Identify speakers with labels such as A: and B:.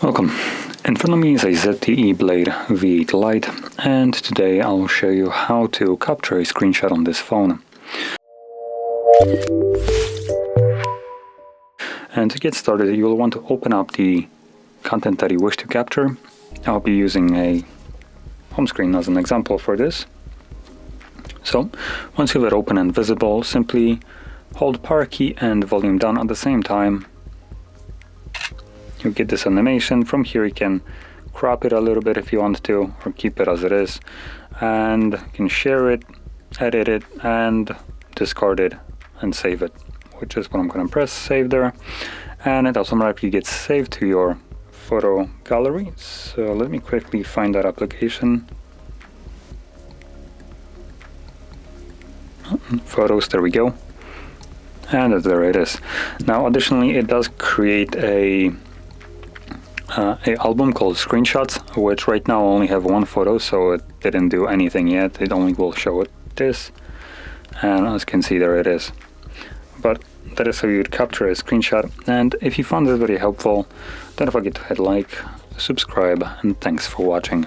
A: Welcome. In front of me is a ZTE Blade V8 Lite, and today I'll show you how to capture a screenshot on this phone. And to get started, you'll want to open up the content that you wish to capture. I'll be using a home screen as an example for this. So, once you have it open and visible, simply hold power key and volume down at the same time. You get this animation. From here you can crop it a little bit if you want to, or keep it as it is, and you can share it, edit it, and discard it and save it, which is what I'm going to press save there, and it automatically gets saved to your photo gallery. So let me quickly find that application. Photos, there we go, and there it is. Now additionally, it does create a album called Screenshots, which right now only have one photo, so it didn't do anything yet. It only will show it this, and as you can see, there it is. But that is how you'd capture a screenshot. And if you found this very helpful, don't forget to hit like, subscribe, and thanks for watching.